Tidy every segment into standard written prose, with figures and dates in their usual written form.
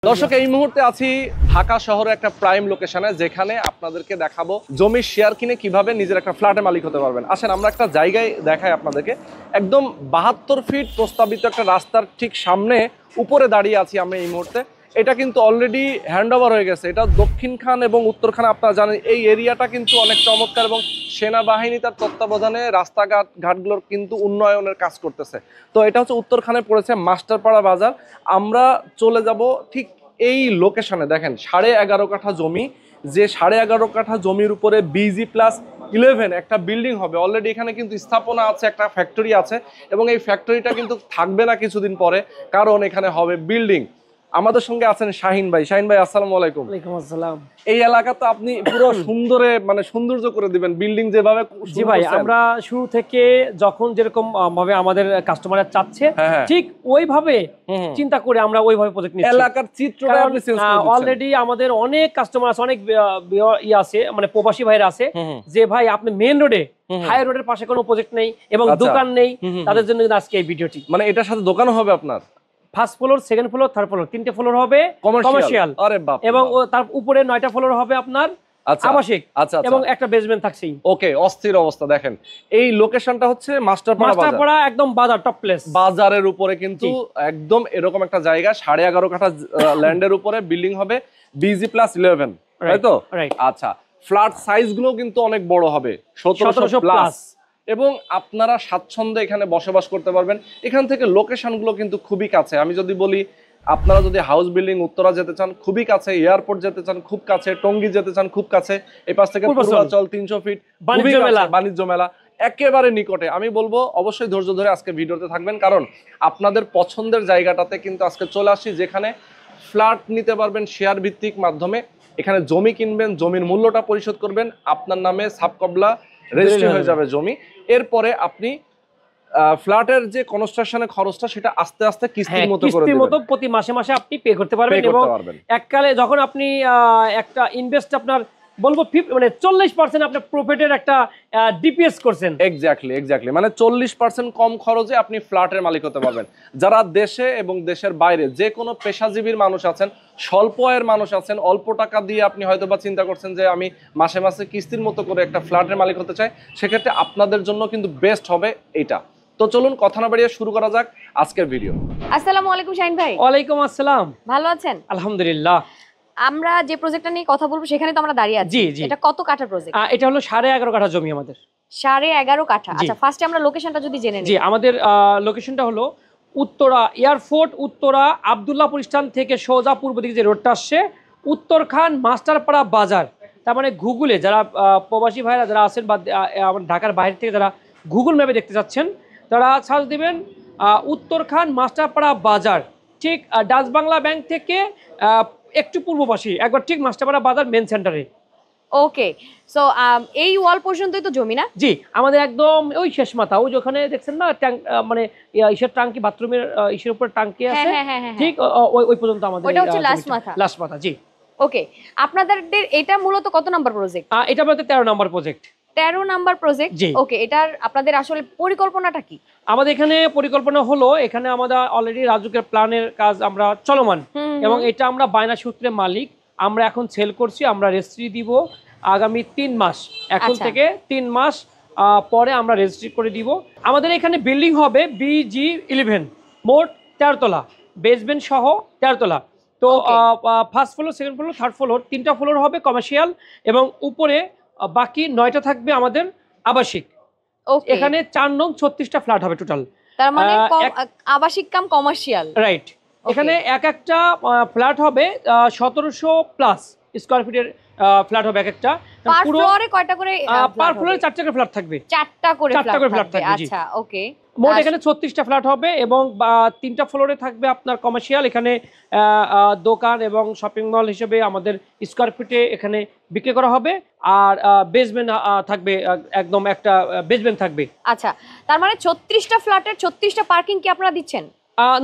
দর্শক এই মুহূর্তে আছি ঢাকা শহরে একটা প্রাইম লোকেশনে, যেখানে আপনাদেরকে দেখাবো জমির শেয়ার কিনে কিভাবে নিজের একটা ফ্ল্যাটের মালিক হতে পারবেন। আসেন আমরা একটা জায়গায় দেখাই আপনাদেরকে। একদম 72 ফিট প্রস্তাবিত একটা রাস্তার ঠিক সামনে উপরে দাঁড়িয়ে আছি আমরা এই মুহূর্তে। এটা কিন্তু অলরেডি হ্যান্ড ওভার হয়ে গেছে। এটা দক্ষিণ খান এবং উত্তর খান, আপনারা জানেন এই এরিয়াটা কিন্তু অনেক চমৎকার এবং সেনাবাহিনী তার তত্ত্বাবধানে রাস্তাঘাটগুলোর কিন্তু উন্নয়নের কাজ করতেছে। তো এটা হচ্ছে উত্তর খানে পড়েছে মাস্টারপাড়া বাজার। আমরা চলে যাব ঠিক এই লোকেশনে। দেখেন 11.5 কাঠা জমি, যে 11.5 কাঠা জমির উপরে BG+11 একটা বিল্ডিং হবে। অলরেডি এখানে কিন্তু স্থাপনা আছে, একটা ফ্যাক্টরি আছে এবং এই ফ্যাক্টরিটা কিন্তু থাকবে না কিছুদিন পরে, কারণ এখানে হবে বিল্ডিং। আমাদের সঙ্গে আছেন শাহিন ভাই। শাহিন ভাই আসসালামু আলাইকুম। ওয়ালাইকুম আসসালাম। এই এলাকা তো আপনি পুরো সুন্দরে মানে সৌন্দর্য করে দিবেন, বিল্ডিং যেভাবে। জি ভাই, আমরা শুরু থেকে যখন যেরকম ভাবে আমাদের কাস্টমাররা চাচ্ছে ঠিক ওইভাবে চিন্তা করে আমরা ওইভাবে প্রজেক্ট নিচ্ছি। এলাকার চিত্রটা আপনি চেঞ্জ করে দিচ্ছেন। অলরেডি আমাদের অনেক কাস্টমার আছে, অনেক আছে, মানে প্রবাসী ভাইরা আছে যে ভাই আপনি মেইন রোডে হাই রোডের পাশে কোনো প্রজেক্ট নেই এবং দোকান নেই, তাদের জন্য আজকে এই ভিডিওটি। মানে এটার সাথে দোকানও হবে আপনার? First floor, second floor, third floor, 3টে ফ্লোর হবে কমার্শিয়াল। আরে বাপ। এবং তার উপরে 9টা ফ্লোর হবে আপনার আবাসিক। আচ্ছা, এবং একটা বেসমেন্ট থাকছেই। ওকে, অস্থির অবস্থা। দেখেন এই লোকেশনটা হচ্ছে মাস্টারপাড়া, একদম বাজার, টপ প্লেস। বাজারের উপরে কিন্তু একদম এরকম একটা জায়গা, 11.5 কাঠা ল্যান্ডের উপরে বিল্ডিং হবে BG+11, তাই তো? আচ্ছা, ফ্ল্যাট সাইজ গুলো কিন্তু অনেক বড় হবে, 1700 প্লাস, এবং আপনারা স্বাচ্ছন্দ্যে এখানে বসবাস করতে পারবেন। এখান থেকে লোকেশনগুলো কিন্তু খুবই কাছে। আমি যদি বলি, আপনারা যদি হাউস বিল্ডিং উত্তরা যেতে চান খুবই কাছে, এয়ারপোর্ট যেতে চান খুব কাছে, টঙ্গী যেতে চান খুব কাছে, এই পাশ থেকে পূর্বাচল 300 ফিট, বাণিজ্য মেলা একেবারে নিকটে। আমি বলবো অবশ্যই ধৈর্য ধরে আজকে ভিডিওতে থাকবেন, কারণ আপনাদের পছন্দের জায়গাটাতে কিন্তু আজকে চলে আসি, যেখানে ফ্ল্যাট নিতে পারবেন শেয়ার ভিত্তিক মাধ্যমে। এখানে জমি কিনবেন, জমির মূল্যটা পরিশোধ করবেন, আপনার নামে সাবকবলা রেজিস্ট্রি হয়ে যাবে জমি। এরপরে আপনি ফ্ল্যাটের যে কনস্ট্রাকশনের খরচটা সেটা আস্তে আস্তে কিস্তির মতো করে দিবেন, প্রতি মাসে মাসে আপনি পে করতে পারবেন। এবং এককালে যখন আপনি একটা ইনভেস্ট আপনার বলবো 40% আপনার প্রফিটের একটা ডিপিএস করছেন। এক্স্যাক্টলি মানে 40% কম খরচে আপনি ফ্ল্যাটের মালিক হতে পারবেন। যারা দেশে এবং দেশের বাইরে যে কোনো পেশাজীবীর মানুষ আছেন, স্বল্প আয়ের মানুষ আছেন, অল্প টাকা দিয়ে আপনি হয়তো বা চিন্তা করছেন যে আমি মাসে মাসে কিস্তির মতো করে একটা ফ্ল্যাটের মালিক হতে চাই, সেক্ষেত্রে আপনাদের জন্য কিন্তু বেস্ট হবে এটা। তো চলুন কথা না বাড়িয়ে শুরু করা যাক আজকের ভিডিও। আসসালামু আলাইকুম শাহিন ভাই। ওয়ালাইকুম আসসালাম। ভালো আছেন? আলহামদুলিল্লাহ। আমরা যে প্রজেক্টটা নিয়ে কথা বলবো সেখানে তো আমরা দাঁড়িয়ে আছি। এটা কত কাঠা প্রজেক্ট? এটা হলো 11.5 কাঠা জমি আমাদের। 11.5 কাঠা। আচ্ছা, ফার্স্টে আমরা লোকেশনটা যদি জেনে নিই। জি, আমাদের লোকেশনটা হলো উত্তরা এয়ারপোর্ট, উত্তরা আব্দুল্লাহপুর স্ট্যান্ড থেকে সোজা পূর্ব দিকে যে রোডটা আসছে, উত্তরখান মাস্টারপাড়া বাজার। তার মানে গুগলে যারা প্রবাসী ভাইরা যারা আছেন বা ঢাকার বাইরে থেকে যারা গুগল ম্যাপে দেখতে যাচ্ছেন, তারা সার্চ দিবেন উত্তরখান মাস্টারপাড়া বাজার, ঠিক ডাচ বাংলা ব্যাংক থেকে একটু পূর্ব পাশে, একবার ঠিক মাস্টারপাড়া বাজার মেন সেন্টারে। ওকে, সো এই ওয়াল পর্যন্তই তো জমি না? জি, আমাদের একদম ওই শেষ মাথা, ওই যেখানে দেখছেন না মানে ইসের টাঙ্কি, বাথরুমের ইসের উপর টাঙ্কি আছে, ঠিক ওই পর্যন্ত আমাদের। ওটা হচ্ছে লাস্ট মাথা। লাস্ট মাথা, জি। ওকে, আপনাদের এটা মূলত কত নাম্বার প্রজেক্ট? এটা আমাদের 13 number project. 13 number project. Okay, এটার আপনাদের আসলে পরিকল্পনাটা কি? আমাদের এখানে পরিকল্পনা হলো, এখানে আমাদের অলরেডি রাজুকের প্ল্যানের কাজ আমরা চলমান, এবং এটা আমরা বায়না সূত্রে মালিক। আমরা এখন সেল করছি, আমরা রেজিস্ট্রি দিব আগামী 3 মাস। এখন থেকে 3 মাস পরে আমরা রেজিস্ট্রি করে দিব। আমাদের এখানে বিল্ডিং হবে BG11, মোট 13 তলা, বেসমেন্ট সহ 13 তলা। তো first floor, second floor, third floor, 3টা ফ্লোর হবে কমার্শিয়াল, এবং উপরে বাকি 9টা থাকবে আমাদের আবাসিক। এখানে 4 নং 36টা ফ্ল্যাট হবে টোটাল। তার মানে আবাসিক কাম কমার্শিয়াল, রাইট। এখানে একটা ফ্ল্যাট হবে 1700 প্লাস স্কয়ার ফিটের ফ্ল্যাট হবে একটা। পার ফ্লোরে কয়টা করে? পার ফ্লোরে 4টা করে ফ্ল্যাট থাকবে। 4টা করে ফ্ল্যাট থাকবে। আচ্ছা, ওকে। মোট এখানে 36টা ফ্ল্যাট হবে, এবং 3টা ফ্লোরে থাকবে আপনার কমার্শিয়াল। এখানে দোকান এবং শপিং মল হিসেবে আমাদের স্কয়ার ফিটে এখানে বিক্রি করা হবে। আর বেসমেন্ট থাকবে, একদম একটা বেসমেন্ট থাকবে। আচ্ছা, তার মানে 36টা ফ্ল্যাটের 36টা পার্কিং কি আপনারা দিচ্ছেন?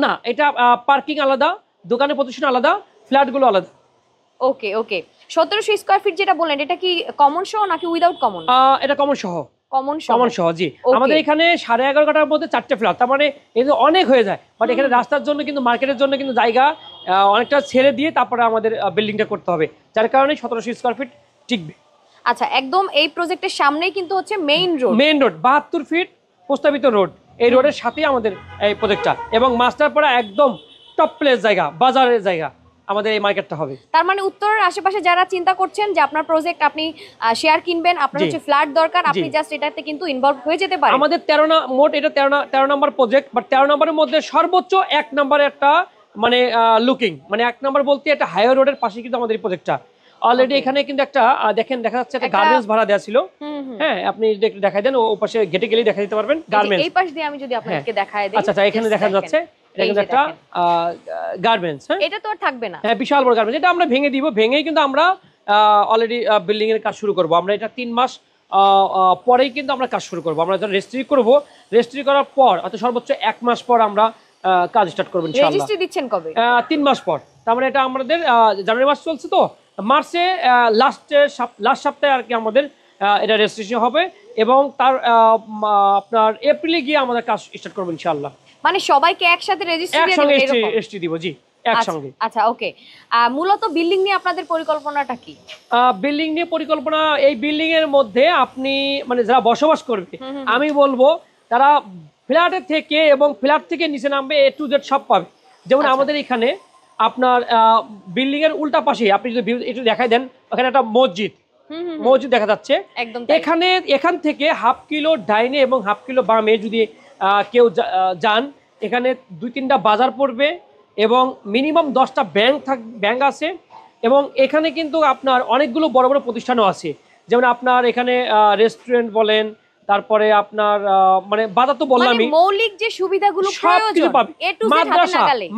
না, এটা পার্কিং আলাদা, দোকানের প্রতিষ্ঠান আলাদা, ফ্ল্যাটগুলো আলাদা। ওকে ওকে, 1700 স্কয়ার ফিট যেটা বললেন, এটা কি কমন সহ নাকি উইদাউট কমন? এটা কমন সহ। কমন সহ, জি। আমাদের এখানে 11.5 কাঠার মধ্যে 4টে ফ্ল্যাট, তার মানে এই যে অনেক হয়ে যায়। বাট এখানে রাস্তার জন্য কিন্তু, মার্কেটের জন্য কিন্তু জায়গা অনেকটা ছেড়ে দিয়ে তারপরে আমাদের বিল্ডিংটা করতে হবে, যার কারণে 1700 স্কয়ার ফিট টিকবে। আচ্ছা, একদম এই প্রজেক্টের সামনেই কিন্তু হচ্ছে main road. Main road 72 feet প্রস্তাবিত রোড, এই রোডের সাথেই আমাদের এই প্রজেক্টটা, এবং মাস্টারপাড়া একদম টপ প্লেস জায়গা, বাজারের জায়গা আমাদের এই মার্কেটটা হবে। তার মানে উত্তরের আশেপাশে যারা চিন্তা করছেন যে আপনার প্রজেক্ট, আপনি শেয়ার কিনবেন, আপনার হচ্ছে ফ্ল্যাট দরকার, আপনি জাস্ট এটাতে কিন্তু ইনভলভ হয়ে যেতে পারেন। আমাদের 13 নম্বর প্রজেক্ট, বাট 13 নম্বরের মধ্যে সর্বোচ্চ 1 নম্বরে একটা মানে লুকিং, মানে 1 নম্বর বলতে একটা হাইওয়ে রোডের পাশে কিন্তু আমাদের এই প্রজেক্টটা অলরেডি। এখানে কিন্তু একটা দেখেন দেখা যাচ্ছে একটা গার্মেন্টস ভাড়া দেওয়া ছিল। হ্যাঁ, আপনি একটু দেখাই দেন, ও পাশে গেটে গেলেই দেখা দিতে পারবেন গার্মেন্টস। এই পাশ দিয়ে আমি যদি আপনাদেরকে দেখায় দেই। আচ্ছা, এখানে দেখা যাচ্ছে এটা কিন্তু একটা গার্মেন্টস। হ্যাঁ, এটা তো আর থাকবে না। হ্যাঁ, বিশাল বড় গার্মেন্টস। এটা আমরা ভেঙে দিব, ভেঙেই কিন্তু আমরা অলরেডি বিল্ডিং এর কাজ শুরু করব। আমরা এটা 3 মাস পরেই কিন্তু আমরা কাজ শুরু করব। আমরা যখন রেজিস্ট্রি করব, রেজিস্ট্রি করার পর অত সর্বোচ্চ 1 মাস পর আমরা কাজ স্টার্ট করব ইনশাআল্লাহ। রেজিস্ট্রি দিচ্ছেন কবে? 3 মাস পর। তার মানে এটা আমাদের জানুয়ারি মাস চলছে, তো মার্চে লাস্ট সপ্তাহে আর কি আমাদের এটা রেজিস্ট্রেশন হবে, এবং তার আপনার এপ্রিলে গিয়ে আমাদের কাজ স্টার্ট করব ইনশাআল্লাহ। মানে সবাইকে একসাথে রেজিস্ট্রি দিয়ে একসঙ্গে দিবেন এরকম? এসটি দিব, জি, একসঙ্গে। আচ্ছা, ওকে। মূলত বিল্ডিং নিয়ে আপনাদের পরিকল্পনাটা কি? বিল্ডিং নিয়ে পরিকল্পনা, এই বিল্ডিং এর মধ্যে আপনি মানে যারা বসবাস করবে, আমি বলবো তারা ফ্ল্যাটের থেকে এবং ফ্ল্যাট থেকে নিচে নামবে A to Z সব পাবে। যেমন আমাদের এখানে আপনার বিল্ডিং এর উল্টা পাশে আপনি যদি একটু দেখাই দেন, ওখানে একটা মসজিদ দেখা যাচ্ছে। এখান থেকে হাফ কিলো ডাইনে এবং হাফ কিলো বামে যদি কেউ যান, এখানে 2-3টা বাজার পড়বে এবং মিনিমাম 10টা ব্যাংক আছে, এবং এখানে কিন্তু আপনার অনেকগুলো বড় বড় প্রতিষ্ঠানও আছে। যেমন আপনার এখানে রেস্টুরেন্ট বলেন, তারপরে আপনার মানে বাজার তো বললামই, মৌলিক যে সুবিধাগুলো প্রয়োজন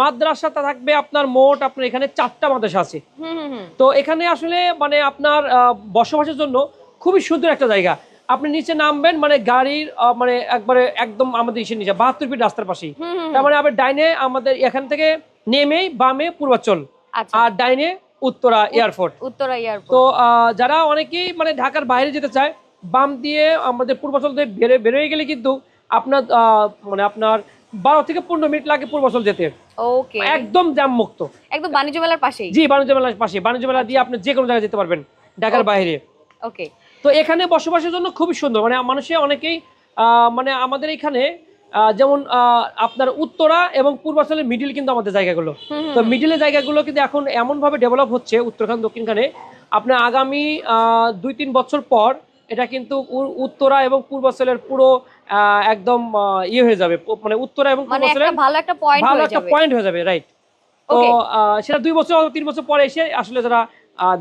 মাদ্রাসা থাকবে আপনার। মোট আপনার এখানে 4টা মাদ্রাসা আছে। তো এখানে আসলে মানে আপনার বসবাসের জন্য খুবই সুন্দর একটা জায়গা। আপনি নিচে নামবেন মানে গাড়ির মানে একদম আমাদের নিচে 72 ফিট রাস্তার পাশেই। তার মানে আবার ডাইনে আমাদের এখান থেকে নেমেই বামে পূর্বাঞ্চল, আর ডাইনে উত্তরা এয়ারপোর্ট। তো যারা অনেকেই মানে ঢাকার বাইরে যেতে চায়, বাম দিয়ে আমাদের পূর্বাঞ্চল দিয়ে বেরোয় গেলে কিন্তু আপনার মানে আপনার 12 থেকে 15 মিনিট লাগে পূর্বাঞ্চল যেতে। ওকে, একদম জ্যাম মুক্ত, একদম বাণিজ্য মেলার পাশেই। জি, বাণিজ্য মেলার পাশে। বাণিজ্য মেলা দিয়ে আপনি যে কোনো জায়গায় যেতে পারবেন ঢাকার বাইরে। ওকে, তো এখানে বসবাসের জন্য খুবই সুন্দর। মানে মানুষে অনেকেই মানে আমাদের এখানে যেমন আপনার উত্তরা এবং পূর্বাঞ্চলের মিডিল কিন্তু আমাদের জায়গাগুলো। তো মিডিলের জায়গাগুলো কিন্তু এখন এমন ভাবে ডেভেলপ হচ্ছে উত্তরখান দক্ষিণখানে, আপনার আগামী 2-3 বছর পর এটা কিন্তু উত্তরা এবং পূর্বাঞ্চলের পুরো একদম ইয়ে হয়ে যাবে, মানে উত্তরা এবং পূর্বাঞ্চলের ভালো একটা পয়েন্ট হয়ে যাবে, রাইট। তো সেটা 2 বছর 3 বছর পরে এসে আসলে যারা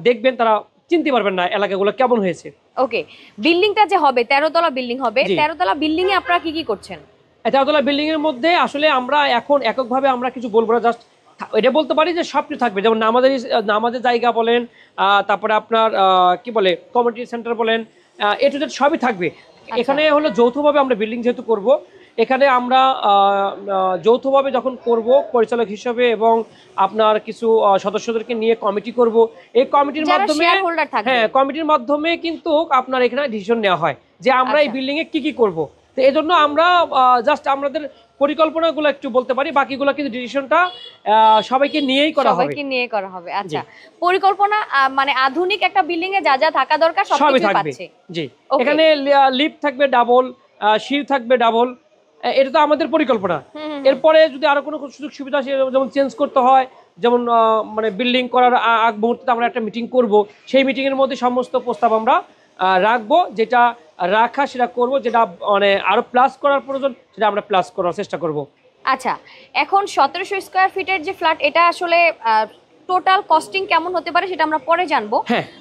দেখবেন তারা চিনতে পারবেন না এলাকাগুলো কেমন হয়েছে। ওকে, বিল্ডিংটা যে হবে 13 তলা বিল্ডিং হবে, 13 তলা বিল্ডিং এ আপনারা কি করছেন? 13 তলা বিল্ডিং এর মধ্যে আসলে আমরা এখন এককভাবে আমরা কিছু বলবো না, জাস্ট এটা বলতে পারি যে সবকিছু থাকবে। যেমন নামাজের জায়গা বলেন, তারপরে আপনার কি বলে কমিউনিটি সেন্টার বলেন, A to Z সবই থাকবে। এখানে হলো যৌথভাবে আমরা বিল্ডিং যেহেতু করব, এখানে আমরা যৌথভাবে যখন করব পরিচালক হিসেবে এবং আপনার কিছু সদস্যদেরকে নিয়ে কমিটি করব। এই কমিটির মাধ্যমে, হ্যাঁ, কমিটির মাধ্যমে কিন্তু আপনার এখানে ডিসিশন নেওয়া হয় যে আমরা এই বিল্ডিং এ কি করব। তো এই জন্য আমরা জাস্ট আমাদের পরিকল্পনাগুলো একটু বলতে পারি, বাকিগুলো কিন্তু ডিসিশনটা সবাইকে নিয়েই করা হবে। আচ্ছা, পরিকল্পনা মানে আধুনিক একটা বিল্ডিং এ যা যা থাকা দরকার সবই থাকবে। জি, এখানে লিফট থাকবে ডাবল, সিঁড়ি থাকবে ডাবল, এটা তো আমাদের পরিকল্পনা। এরপরে যদি আরো কোনো সুযোগ সুবিধা যেমন চেঞ্জ করতে হয়, যেমন মানে বিল্ডিং করার আগ মুহূর্তে আমরা একটা মিটিং করব, সেই মিটিং এর মধ্যে সমস্ত প্রস্তাব আমরা রাখবো, যেটা রাখা সেটা করব, যেটা মানে আরো প্লাস করার প্রয়োজন সেটা আমরা প্লাস করার চেষ্টা করব। আচ্ছা, এখন 1700 স্কয়ার ফিটের যে ফ্ল্যাট, এটা আসলে টোটাল কস্টিং কেমন হতে পারে সেটা আমরা পরে জানবো,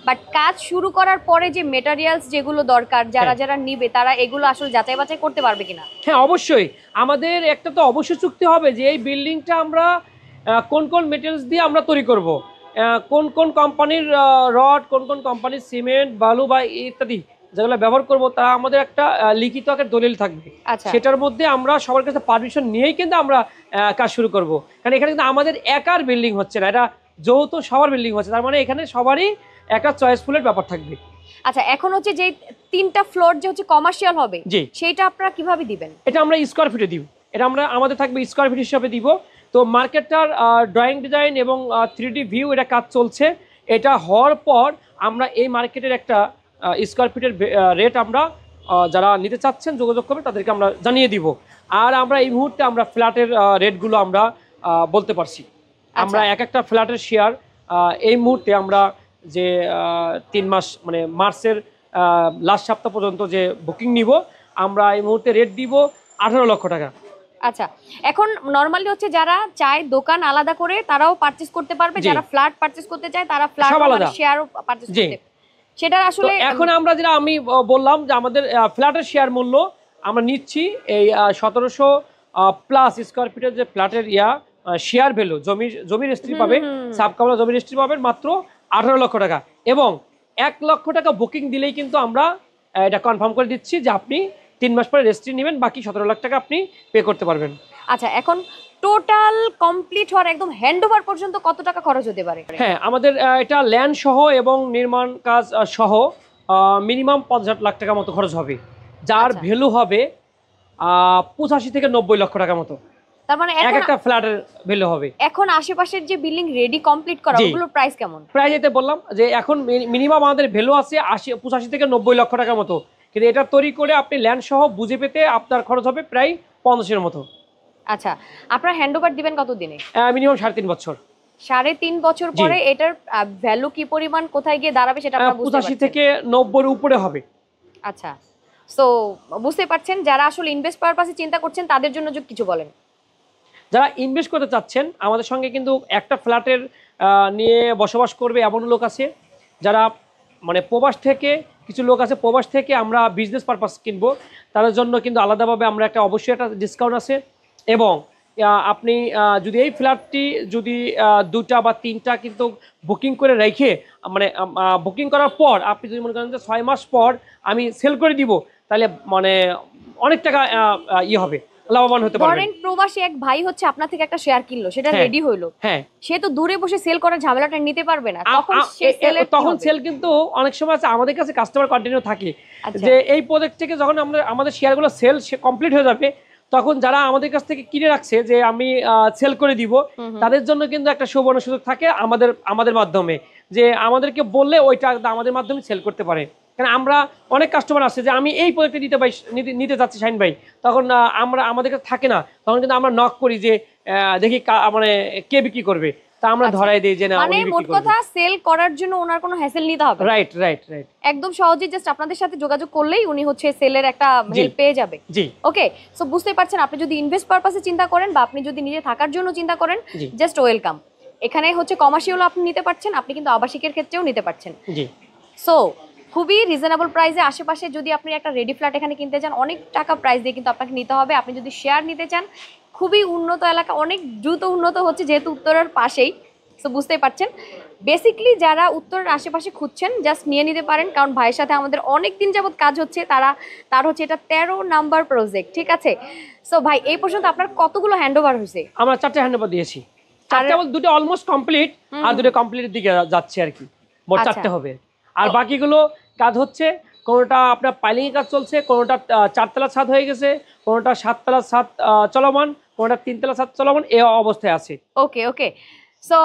বাট কাজ শুরু করার পরে যে মেটেরিয়ালস যেগুলো দরকার, যারা নিবে তারা এগুলো আসলে যাচাই বাছাই করতে পারবে কিনা? হ্যাঁ, অবশ্যই আমাদের একটা তো অবশ্যই চুক্তি হবে যে এই বিল্ডিংটা আমরা কোন কোন মেটেরিয়ালস দিয়ে আমরা তৈরি করব, কোন কোন কোম্পানির রড, কোন কোন কোম্পানির সিমেন্ট, বালু বা ইত্যাদি যেগুলো ব্যবহার করব, তা আমাদের একটা লিখিত আকার দলিল থাকবে। সেটার মধ্যে আমরা সবার কাছে পারমিশন নিয়েই কিন্তু আমরা কাজ শুরু করব। কারণ এখানে কিন্তু আমাদের একার বিল্ডিং হচ্ছে না, এটা যৌথ সবার বিল্ডিং হচ্ছে। তার মানে এখানে সবারই একটা চয়েসফুলের ব্যাপার থাকবে। আচ্ছা, এখন হচ্ছে যে 3টা ফ্লোর যে হচ্ছে কমার্শিয়াল হবে, সেটা আপনারা কিভাবে দিবেন? এটা আমরা স্কয়ার ফিটে দিব। এটা আমাদের থাকবে স্কয়ার ফিট হিসাবে দিব। তো মার্কেটটার ড্রয়িং ডিজাইন এবং 3D ভিউ এটা কাজ চলছে। এটা হওয়ার পর আমরা এই মার্কেটের একটা স্কোয়ার ফিটের রেট আমরা যারা নিতে চাচ্ছেন যোগাযোগ করবে তাদেরকে আমরা জানিয়ে দিব। আর আমরা এই মুহূর্তে আমরা ফ্ল্যাটের রেটগুলো আমরা বলতে পারছি। আমরা এক একটা ফ্ল্যাটের শেয়ার এই মুহূর্তে আমরা যে 3 মাস মানে মার্চের লাস্ট সপ্তাহ পর্যন্ত যে বুকিং নিব, আমরা এই মুহূর্তে রেট দিব 18 লক্ষ টাকা। আচ্ছা, এখন নরমালি হচ্ছে যারা চায় দোকান আলাদা করে তারাও পারচেজ করতে পারবে, যারা ফ্ল্যাট পারচেজ করতে চায় তারা ফ্ল্যাট মানে শেয়ারও পারচেজ করতে। সেটা আসলে এখন আমরা যেটা আমি বললাম যে আমাদের ফ্ল্যাটের শেয়ার মূল্য আমরা নিচ্ছি এই 1700 প্লাস স্কয়ার ফিটের যে ফ্ল্যাটের শেয়ার ভ্যালু জমির রেজিস্ট্রি পাবে, সাবকামলা জমির রেজিস্ট্রি পাবেন মাত্র 18 লক্ষ টাকা, এবং 1 লক্ষ টাকা বুকিং দিলেই কিন্তু আমরা এটা কনফার্ম করে দিচ্ছি যে আপনি 3 মাস পরে রেজিস্ট্রি নেবেন, বাকি 17 লাখ টাকা আপনি পে করতে পারবেন। আচ্ছা, এখন টোটাল কমপ্লিট হওয়ার একদম হ্যান্ডওভার পর্যন্ত কত টাকা খরচ হতে পারে? হ্যাঁ, আমাদের এটা ল্যান্ড সহ এবং নির্মাণ কাজ সহ মিনিমাম 50 লাখ টাকা মতো খরচ হবে, যার ভ্যালু হবে 85 থেকে 90 লক্ষ টাকা মতো। তার মানে একটা ফ্ল্যাটের ভ্যালু হবে। এখন আশেপাশের যে বিল্ডিং রেডি কমপ্লিট করা ওগুলোর প্রাইস কেমন? প্রাইস এতে বললাম যে এখন মিনিমাম আমাদের ভ্যালু আছে 85 থেকে 90 লক্ষ টাকার মতো, কিন্তু এটা তৈরি করে আপনি ল্যান্ড সহ বুঝে পেতে আপনার খরচ হবে প্রায় 50 এর মতো। আচ্ছা, আপনারা হ্যান্ডওভার দিবেন কত দিনে? মিনিমাম 3.5 বছর। 3.5 বছর পরে এটার ভ্যালু কি পরিমাণ কোথায় গিয়ে দাঁড়াবে সেটা আপনারা বুঝতে পারছেন? 85 থেকে 90 এর উপরে হবে। আচ্ছা, সো বুঝতে পারছেন যারা আসলে ইনভেস্ট পারপাসে চিন্তা করছেন তাদের জন্য কিছু বলেন। যারা ইনভেস্ট করতে চাচ্ছেন আমাদের সঙ্গে কিন্তু একটা ফ্ল্যাটের নিয়ে বসবাস করবে এমন লোক আছে, যারা মানে প্রবাস থেকে কিছু লোক আছে, প্রবাস থেকে আমরা বিজনেস পারপাস কিনবো, তাদের জন্য কিন্তু আলাদাভাবে আমরা একটা অবশ্যই একটা ডিসকাউন্ট আছে। এবং আপনি যদি এই ফ্ল্যাটটি যদি 2টা বা 3টা কিন্তু বুকিং করে রেখে মানে বুকিং করার পর আপনি যদি মনে করেন যে 6 মাস পর আমি সেল করে দিব, তাহলে মানে অনেক টাকা হবে, লাভবান হতে পারবেন। ধরেন প্রবাসী এক ভাই হচ্ছে আপনার থেকে একটা শেয়ার কিনলো, সেটা রেডি হইলো, হ্যাঁ, সে তো দূরে বসে সেল করার ঝামেলাটা নিতে পারবে না, তখন সেল কিন্তু অনেক সময় আছে আমাদের কাছে কাস্টমার কন্টিনিউ থাকে যে এই প্রজেক্ট থেকে যখন আমরা আমাদের শেয়ারগুলো সেল কমপ্লিট হয়ে যাবে, তখন যারা আমাদের কাছ থেকে কিনে রাখছে যে আমি সেল করে দিব, তাদের জন্য কিন্তু একটা সুবর্ণ সুযোগ থাকে আমাদের মাধ্যমে, যে আমাদেরকে বললে ওইটা আমাদের মাধ্যমে সেল করতে পারে। কারণ আমরা অনেক কাস্টমার আছে যে আমি এই প্রজেক্টে নিতে চাচ্ছি শাহিন ভাই, তখন আমাদের কাছে থাকে না, তখন কিন্তু আমরা নক করি যে দেখি মানে কে বিক্রি করবে, তা আমরা ধরাই দেই যে না মানে মোট কথা সেল করার জন্য ওনার কোনো হ্যাসেল নিতে হবে। রাইট। একদম সহজে জাস্ট আপনাদের সাথে যোগাযোগ করলেই উনি হচ্ছে সেলের একটা হেল্প পেয়ে যাবে। জি, ওকে, সো বুঝতে পারছেন, আপনি যদি ইনভেস্ট পারপাসে চিন্তা করেন বা আপনি যদি নিজে থাকার জন্য চিন্তা করেন, জাস্ট ওয়েলকাম। এখানে হচ্ছে কমার্শিয়ালও আপনি নিতে পারছেন, আপনি কিন্তু আবাসিকের ক্ষেত্রেও নিতে পারছেন। জি, সো খুবই রিজনেবল প্রাইসে আশেপাশে যদি আপনি একটা রেডি ফ্ল্যাট এখানে কিনতে চান, অনেক টাকা প্রাইস দিয়ে কিন্তু আপনাকে নিতে হবে। আপনি যদি শেয়ার নিতে চান, খুবই উন্নত এলাকা, অনেক দ্রুত উন্নত হচ্ছে যেহেতু উত্তরের পাশেই, সো বুঝতেই পারছেন। বেসিক্যালি যারা উত্তরের আশেপাশে খুঁজছেন জাস্ট নিয়ে নিতে পারেন, কারণ ভাইয়ের সাথে আমাদের অনেক দিন যাবত কাজ হচ্ছে, তার হচ্ছে এটা 13 নাম্বার প্রজেক্ট, ঠিক আছে? সো ভাই, এই পর্যন্ত আপনার কতগুলো হ্যান্ডওভার হয়েছে? আমরা 4টে হ্যান্ডওভার দিয়েছি, 4টে বল 2টা অলমোস্ট কমপ্লিট, আর 2টা কমপ্লিটের দিকে যাচ্ছে আর কি, মোট 4টে হবে। আর বাকিগুলো কাজ হচ্ছে, কোনোটা আপনার পাইলিং এর কাজ চলছে, কোনোটা 4তলা ছাদ হয়ে গেছে, কোনোটা 7তলা ছাদ চলমান, কোনোটা 3তলা ছাদ চলমান, এই অবস্থায় আছে। ওকে, সো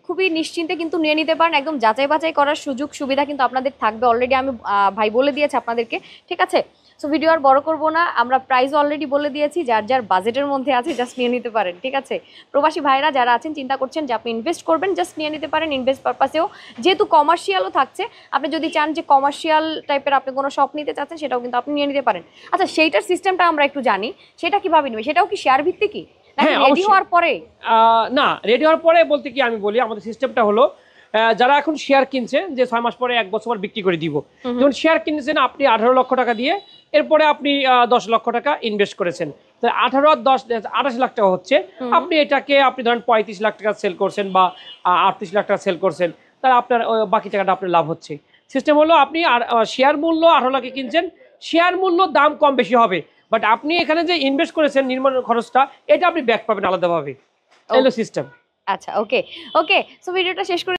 খুবই নিশ্চিন্তে কিন্তু নিয়ে নিতে পারেন, একদম যাচাই বাছাই করার সুযোগ সুবিধা কিন্তু আপনাদের থাকবে। অলরেডি আমি ভাই বলে দিয়েছি আপনাদেরকে, ঠিক আছে? সো ভিডিও আর বড় করবো না, আমরা প্রাইস অলরেডি বলে দিয়েছি, যার বাজেটের মধ্যে আছে জাস্ট নিয়ে নিতে পারেন, ঠিক আছে? প্রবাসী ভাইরা যারা আছেন চিন্তা করছেন যে আপনি ইনভেস্ট করবেন, জাস্ট নিয়ে নিতে পারেন ইনভেস্ট পারপাসেও, যেহেতু কমার্শিয়ালও থাকছে। আপনি যদি চান যে কমার্শিয়াল টাইপের আপনি কোনো শপ নিতে চাচ্ছেন, সেটাও কিন্তু আপনি নিয়ে নিতে পারেন। আচ্ছা, সেইটার সিস্টেমটা আমরা একটু জানি, সেটা কিভাবে নেবে? সেটাও কি শেয়ার ভিত্তিকই রেডি হওয়ার পরে? না, রেডি হওয়ার পরে বলতে কি আমি বলি, আমাদের সিস্টেমটা হলো যারা এখন শেয়ার কিনছে যে 6 মাস পরে 1 বছর পর বিক্রি করে দিব, যখন শেয়ার কিনছেন আপনি 18 লক্ষ টাকা দিয়ে, এরপরে আপনি 10 লক্ষ টাকা ইনভেস্ট করেছেন, 18 আর 10 28 লাখ টাকা হচ্ছে। আপনি এটাকে আপনি ধরেন 35 লাখ টাকা সেল করছেন বা 38 লাখ টাকা সেল করছেন, তাহলে আপনার বাকি টাকাটা আপনার লাভ হচ্ছে। সিস্টেম হলো আপনি শেয়ার মূল্য 18 লাখে কিনছেন, শেয়ার মূল্য দাম কম বেশি হবে, বাট আপনি এখানে যে ইনভেস্ট করেছেন নির্মাণ খরচটা, এটা আপনি ব্যাক পাবেন আলাদাভাবে, এই হলো সিস্টেম। আচ্ছা, ওকে, সো ভিডিওটা শেষ করে